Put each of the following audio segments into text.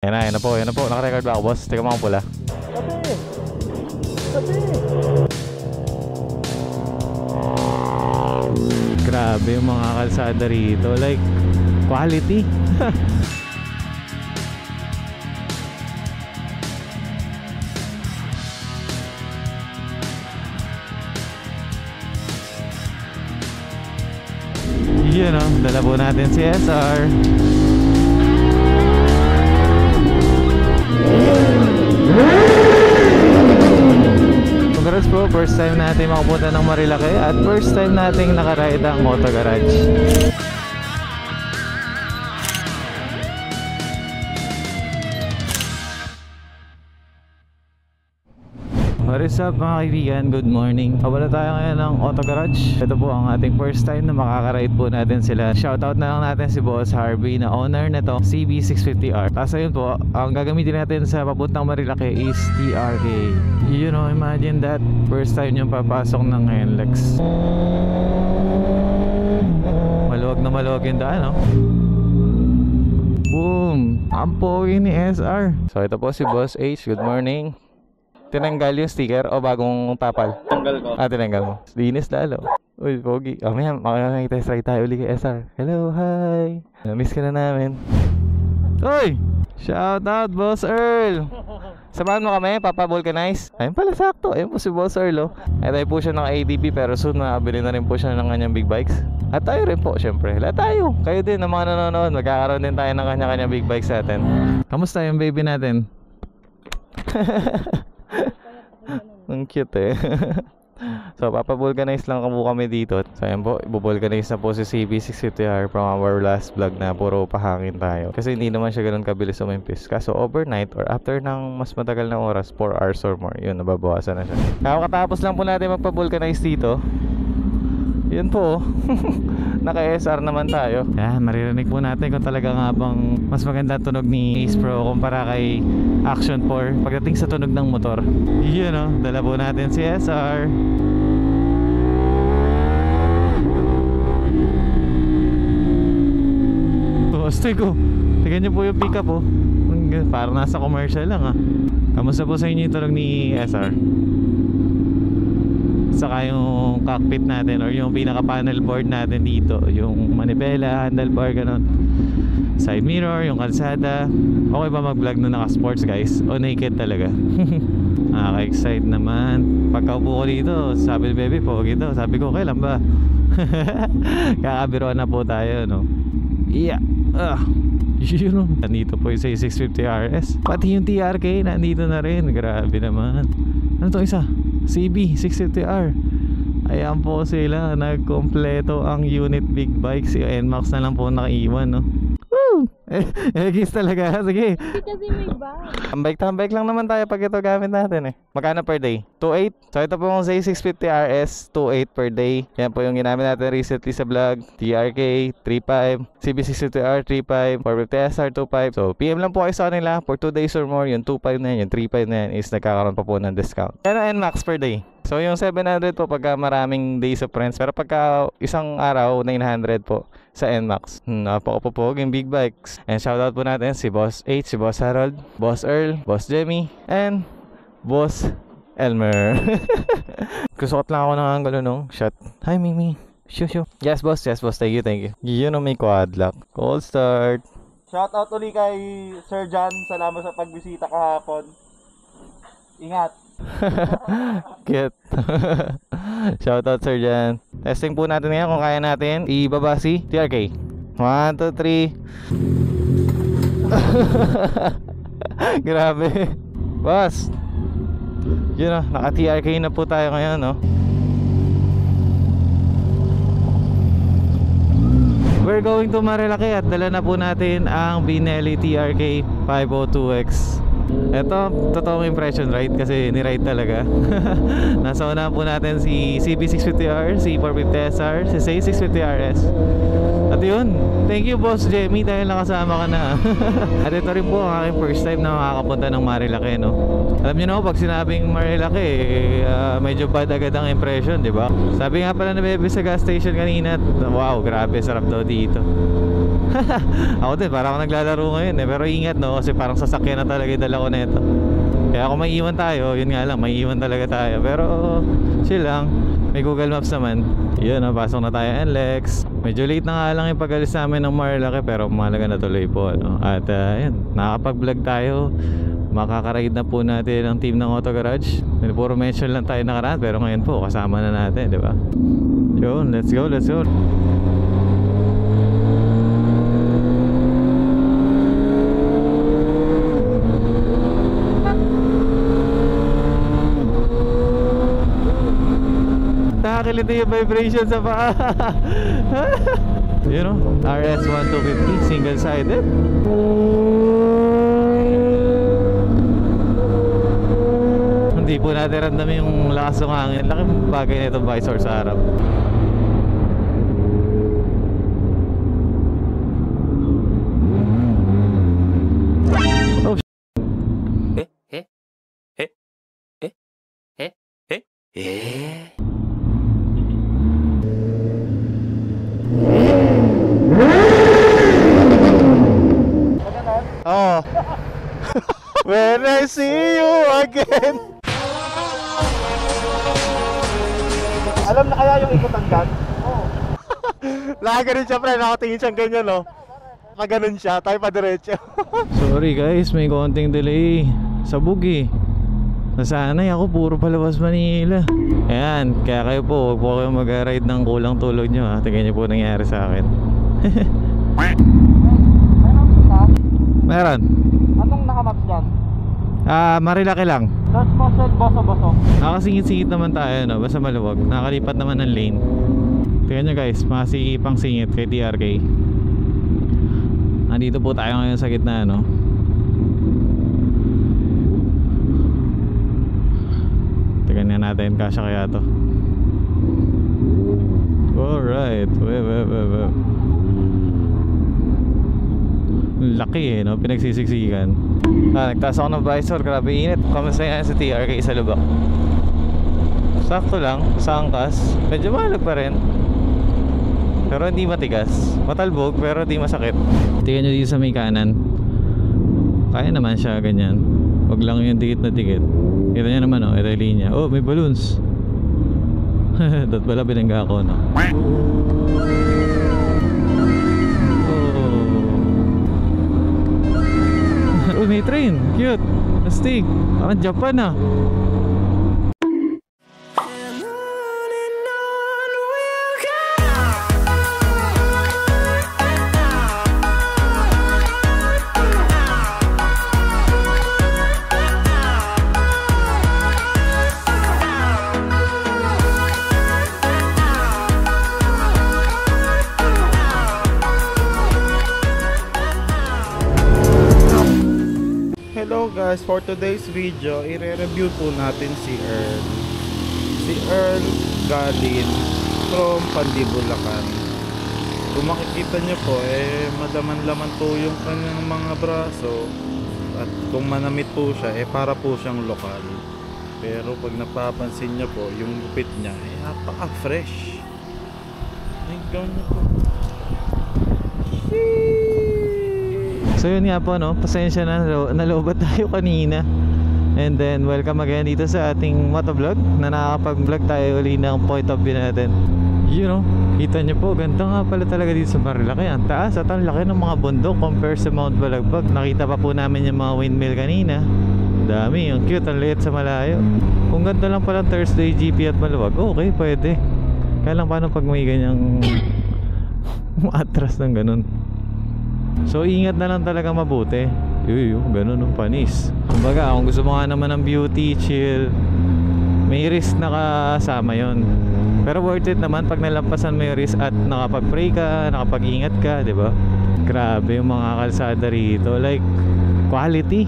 Yan na po, yan na po. Naka-record ba ako, boss? Teka mo ang pula. Sabi! Sabi! Grabe yung mga kalsada rito. Like, quality. Yun o, dala po natin si SR. Congrats bro, first time natin makapunta ng Marilaki at first time nating nakaride ang Moto Garage. What is up mga kaibigan? Good morning. Kabala tayo ngayon ng Auto Garage. Ito po ang ating first time na makakaride po natin sila. Shoutout na lang natin si Boss Harvey na owner nito, CB650R. Tapos ayun po, ang gagamitin natin sa papuntang Marilaki is TRK. You know, imagine that. First time yung papasok ng NLEX. Maluwag na maluwag yung daan, no? Boom! Ang pogi ni SR. So ito po si Boss H. Good morning. Tinanggal yung sticker o bagong tapal? Tanggal ko. Ah, tinanggal mo. Linis lalo. Uy, pogi. Mamaya, makakita tayo uli kay SR. Hello, hi. Miss ka na namin. Uy! Shout out, Boss Earl. Samahan mo kami, Papa Vulcanize. Ayun pala, sakto. Ayun po si Boss Earl, oh. Ay tayo po siya ng ADB pero soon makabili na rin po siya ng kanyang big bikes. At tayo rin po, syempre. Lahat tayo. Kayo din, ng mga nanonood. Magkakaroon din tayo ng kanya-kanyang big bikes natin. Kamusta yung baby natin? Ang cute eh. So papavulcanize lang po kami dito. So ayan po, ibuvulcanize na po si CB650R from our last vlog na puro pahangin tayo. Kasi hindi naman siya ganun kabilis umimpis. Kaso overnight or after ng mas matagal na oras, 4 hours or more, yun, nababawasan na siya. Kakatapos lang po natin magpavulcanize dito. Yun po. Naka-SR naman tayo. Yan, maririnig po natin kung talaga nga bang mas maganda tunog ni Ace Pro kumpara kay Action 4 pagdating sa tunog ng motor. Yun o, dala po natin si SR. Stay ko. Tignan nyo po yung pickup oh. Parang nasa commercial lang ah. Kamusta po sa inyo yung tunog ni SR? Saka yung cockpit natin or yung pinaka panel board natin dito, yung manibela, handlebar, ganun, side mirror, yung kalsada. Okay ba mag vlog na naka sports guys o naked talaga? Nakaka-excite naman. Pagkaupo ko dito, sabi ni baby pogi daw. Sabi ko kailan ba? Kakabiruan na po tayo, no? Yeah. Yun know. Nandito po yung 650 RS. Pati yung TRK nandito na rin. Grabe naman. Ano to isa? CB650R. Ayan po sila, nagkompleto ang unit big bike. Si NMAX na lang po nakaiwan, no? Woo! Egis talaga, sige. Hindi kasi may bag. Tambike lang naman tayo pag ito gamit natin eh. Magkano per day? 2.8. So ito po yung C650RS, 2.8 per day. Yan po yung ginamit natin recently sa vlog. TRK 3.5, CB650R 3.5, 450SR 2.5. So PM lang po kayo sa kanila for 2 days or more. Yung 2.5 na yan, yung 3.5 na yan is nagkakaroon pa po ng discount. Yan ang NMAX per day. So yung 700 po pagka maraming days of friends. Pero pagka isang araw, 900 po sa NMAX. Napakapupog yung big bikes. And shoutout po natin si Boss H, si Boss Harold, Boss Earl, Boss Jemmy, and Boss Elmer. Kusukot lang ako ng angulo nung shot. Hi Mimi. Shoo. Yes boss, thank you. Yun ang may quad lock. Cold start. Shoutout ulit kay Sir John. Salamat sa pagbisita kahapon. Ingat. Cute. Shoutout Sir Jan. Testing po natin ngayon kung kaya natin ibaba si TRK. 1, 2, 3. Grabe. Boss. Yun o, naka TRK na po tayo ngayon, no? We're going to Marilaki at dala na po natin ang Binelli TRK 502X. Ito, totoong impression ride kasi ni-ride talaga. Nasa unahan po natin si CB650R, si 450SR, si C650RS. At yun, thank you Boss Jemmy dahil nakasama ka na. At ito rin po ang aking first time na makakapunta ng Marilaki, no? Alam niyo no, pag sinabing Marilaki, medyo bad agad ang impression, di ba? Sabi nga pala na baby sa gas station kanina, wow, grabe, sarap daw dito. Ako din, parang ako naglalaro ngayon eh. Pero ingat no, kasi parang sasakyan na talaga yung dala ko nito. Kaya kung may iwan tayo, yun nga lang, may iwan talaga tayo. Pero chill lang, may Google Maps naman. Yun, pasok na tayo NLEX. Medyo late na nga lang yung pag-alis namin ng Marlaki, pero mahalaga na tuloy po, no? At yun, nakakapag-vlog tayo. Makaka-ride na po natin ang team ng Auto Garage. Puro mention lang tayo nakaraan, pero ngayon po kasama na natin, di ba? Yun, let's go, let's go. Nakakiliti yung vibration sa paa. You know, RS1250 single-sided. Hindi po natin random yung lakas ng hangin. Laking bagay na itong visor sa harap. Oh, oh. When I see you again. Alam na kaya yung ikutan dyan? Oo. Nakaganon siya pre, nakatingin siyang ganyan no. Nakaganon siya, tayo pa diretso. Sorry guys, may konting delay sa bugi. Nasanay ako, puro palabas Manila. Ayan, kaya kayo po, huwag po kayo mag-ride ng kulang tulog nyo ha. Tingnan nyo po nangyari sa akin. Meron. Anong nakamaps dyan? Marilaki lang. Search mo, set boso-boso. Nakasingit-singit naman tayo no, basta maluwag. Nakalipat naman ng lane. Tingnan nyo guys, masikipang singit kay TRK. Andito po tayo ngayon sa gitna no. Tingnan natin kasya kaya to. Alright. Web. Laki eh no, pinagsisiksikan. Nagtaas ako ng visor, grabe init. Kamusta yan sa TRK sa lubak? Sakto lang, sa angkas. Medyo malag pa rin, pero hindi matigas. Matalbog pero hindi masakit. Tingnan nyo dito sa may kanan. Kaya naman siya ganyan. Huwag lang yung dikit na dikit. Kita nyo naman oh, ito yung linya. Oh, may balloons. Dat pala binangga ako no. Oh, may train. Cute. Astig. Parang Japan ah. Hello guys, for today's video, i-review po natin si Earl. Si Earl Galin from Pandibulacan. Kung makikita nyo po, madaman-laman po yung kanyang mga braso. At kung manamit po siya, para po siyang lokal. Pero pag napapansin nyo po, yung gupit niya, napaka-fresh. Tingnan nyo po. So yun nga po no, pasensya na, nalobat tayo kanina. And then welcome again dito sa ating motovlog na nakakapag-vlog tayo uli ng point of view natin. You know, kita nyo po, ganda nga pala talaga dito sa Marilaki. Ang taas at ang laki ng mga bundok compare sa Mount Balagbag. Nakita pa po namin yung mga windmill kanina. Dami, ang cute, ang liit sa malayo. Kung ganda lang palang Thursday GP at maluwag, okay, pwede. Kaya lang paano pag may ganyang atras ng ganun. So ingat na lang talaga mabuti. Ganun no, panis. Kumbaga kung gusto mo nga naman ng beauty, chill, may risk na kasama yon. Pero worth it naman pag nalampasan mo yung risk at nakapag-pray ka, nakapag-ingat ka, di ba? Grabe yung mga kalsada rito, like quality.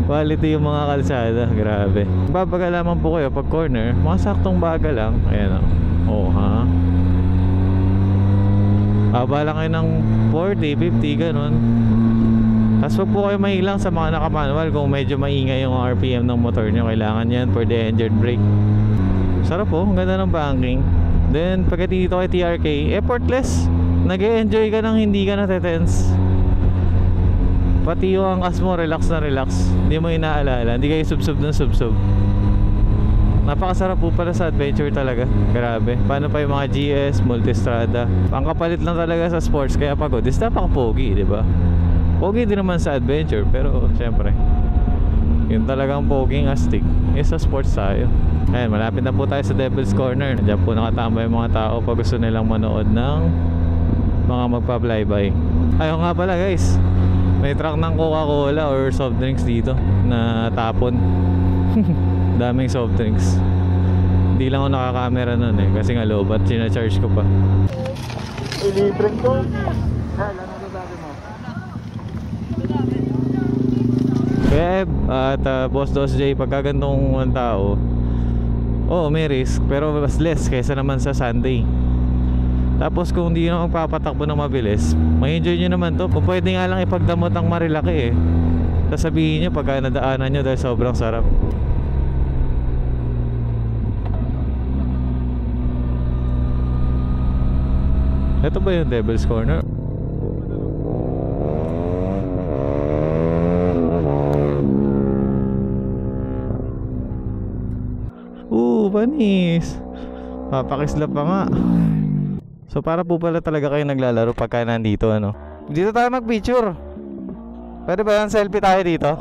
Quality yung mga kalsada, grabe. Babaga lamang po kayo pag corner, mga saktong baga lang. Ayan o. Oh ha. Bala kayo ng 40, 50, ganun. Tapos wag po kayo mahilang sa mga nakamanual. Kung medyo maingay yung RPM ng motor nyo, kailangan yan for the endured brake. Sarap po, ang ganda ng banking. Then pagdating dito kay TRK, effortless. nag-e-enjoy ka nang hindi ka natetense. Pati yung angkas mo, relax na relax. Hindi mo inaalala, hindi kayo subsub ng subsub. Napakasarap po pala sa adventure talaga. Grabe. Paano pa yung mga GS, Multistrada. Ang kapalit lang talaga sa sports, kaya pagod is napaka-pogi, di ba? Pogi din naman sa adventure, pero syempre yung talagang poging astig is sa sports tayo. Ayan, malapit na po tayo sa Devil's Corner. Diyan po nakatambay yung mga tao pag gusto nilang manood ng mga magpa-flyby. Ayun nga pala guys, may truck ng Coca-Cola or soft drinks dito na tapon. Daming soft drinks. Hindi lang ako nakakamera nun eh, kasi nga low bat, sinacharge ko pa. Ilibre ko. Kaya at Boss Dos J, pagka ganitong tao, may risk, pero mas less kaysa naman sa Sunday. Tapos kung hindi nyo magpapatakbo ng mabilis, ma-enjoy nyo naman to. Kung pwede nga lang ipagdamot ang Marilaki eh, sasabihin nyo pagka nadaanan nyo dahil sobrang sarap. Ito ba yung Devil's Corner? Panis. Papakislap pa nga. So para po pala talaga kayo naglalaro pagka nandito, ano? Dito tayo mag-picture. Pwede ba yan? Selfie tayo dito?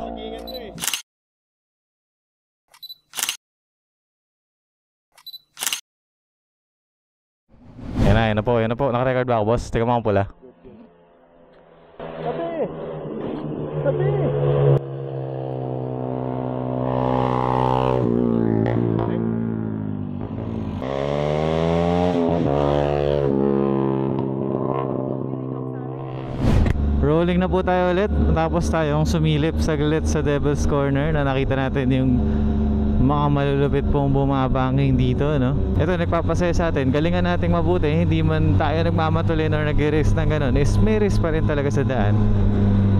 Yan na po, yan na po. Naka-record ba ako, boss? Teka mga pula. Sabi! Rolling na po tayo ulit. Tapos tayong sumilip saglit sa Devil's Corner na nakita natin yung mga malulupit pong bumabanging dito, no? Ito nagpapasaya sa atin. Galingan nating mabuti, hindi man tayo nagmamatulin or nag-risk ng ganun. Is may risk pa rin talaga sa daan.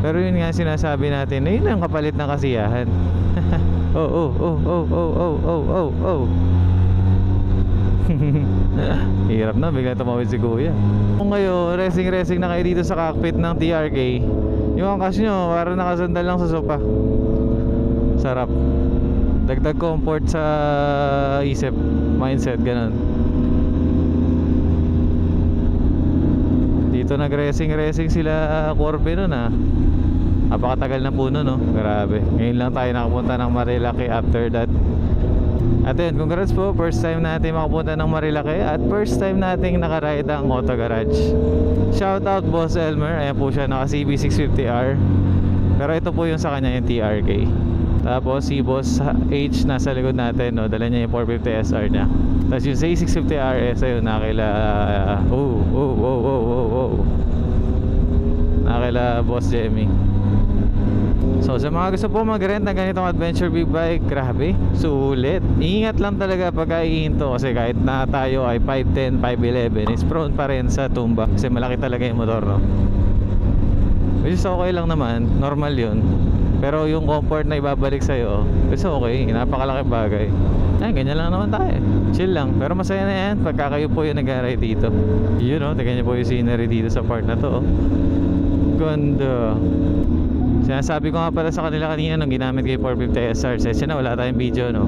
Pero yun nga sinasabi natin, yun ang kapalit ng kasiyahan. Oh. Hirap na, bigla tumawid si kuya. Kung ngayon, racing na kayo dito sa cockpit ng TRK, yung angkas nyo, parang nakasandal lang sa sopa. Sarap. Dagdag comfort sa isip, mindset, ganun. Dito nag-racing sila Corby nun ah. Napakatagal na po nun, no? Grabe. Ngayon lang tayo nakapunta ng Marilaki after that. At yun, congrats po, first time natin makapunta ng Marilaki at first time nating nakaride ang Auto Garage. Shout out Boss Elmer, ayan po siya, naka CB650R. Pero ito po yung sa kanya, yung TRK. Tapos si Boss H nasa likod natin, no? Dala niya yung 450 SR niya. Tapos yung C650RS, ayun, nakila nakila Boss Jemmy. So sa mga gusto po mag-rent ng ganitong adventure big bike, grabe, sulit. Ingat lang talaga pag ihinto kasi kahit na tayo ay 5'10", 5'11", is prone pa rin sa tumba kasi malaki talaga yung motor, no? Which is okay lang naman, normal yun. Pero yung comfort na ibabalik sa'yo, it's okay, napakalaking bagay. Ay, ganyan lang naman tayo, chill lang. Pero masaya na yan pagka kayo po yung nag-ride dito. Yun, no? Tignan nyo po yung scenery dito sa part na to, oh. Ganda. Sinasabi ko nga pala sa kanila kanina nung ginamit ko yung 450 SR. Session na, wala tayong video, no?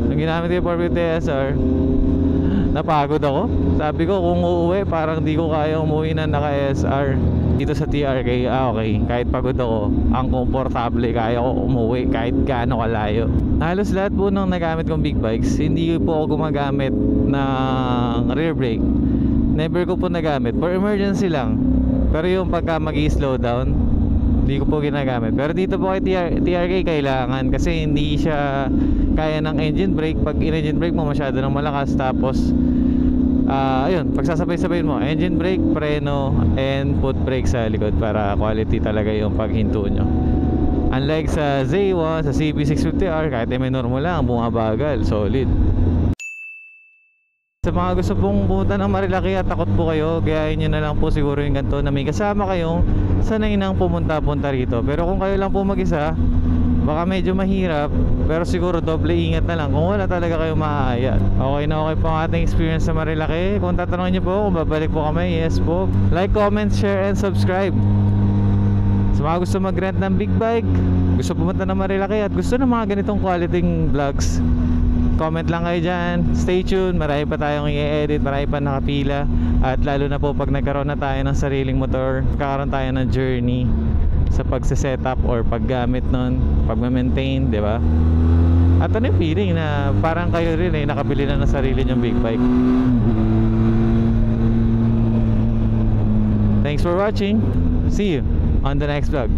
Nung ginamit ko yung 450 SR, napagod ako. Sabi ko kung uuwi, parang di ko kaya umuwi na naka-SR. Dito sa TRK, okay, kahit pagod ako, ang komportable, kaya ko umuwi kahit gaano kalayo. Halos lahat po nung nagamit kong big bikes, hindi po ako gumagamit ng rear brake. Never ko po nagamit, for emergency lang. Pero yung pagka mag-i-slow down, hindi ko po ginagamit. Pero dito po kay TRK kailangan kasi hindi siya kaya ng engine brake. Pag in-engine brake mo masyado ng malakas, tapos ayun, pagsasabay-sabayin mo engine brake, preno, and foot brake sa likod para quality talaga yung paghinto nyo. Unlike sa Z1, sa CB650R, kahit minor mo lang, bumabagal, solid. Sa mga gusto pong pumunta ng Marilaki at takot po kayo, gayahin nyo na lang po siguro yung ganito na may kasama kayong sanay nang pumunta-punta rito. Pero kung kayo lang po mag-isa, baka medyo mahirap, pero siguro doble ingat na lang kung wala talaga kayong maaaya. Okay na okay po ang ating experience sa Marilaki. Kung tatanungin niyo po kung babalik po kami, yes po. Like, comment, share, and subscribe. Sa mga gusto mag-rent ng big bike, gusto pumunta ng Marilaki at gusto ng mga ganitong quality vlogs, comment lang kayo dyan. Stay tuned, marami pa tayong i-edit, marami pa nakapila. At lalo na po pag nagkaroon na tayo ng sariling motor, kakaroon tayo ng journey sa pagse-setup or paggamit nun, pag-maintain, di ba? At ano yung feeling na parang kayo rin nakabili na ng sarili nyong big bike. Thanks for watching. See you on the next vlog.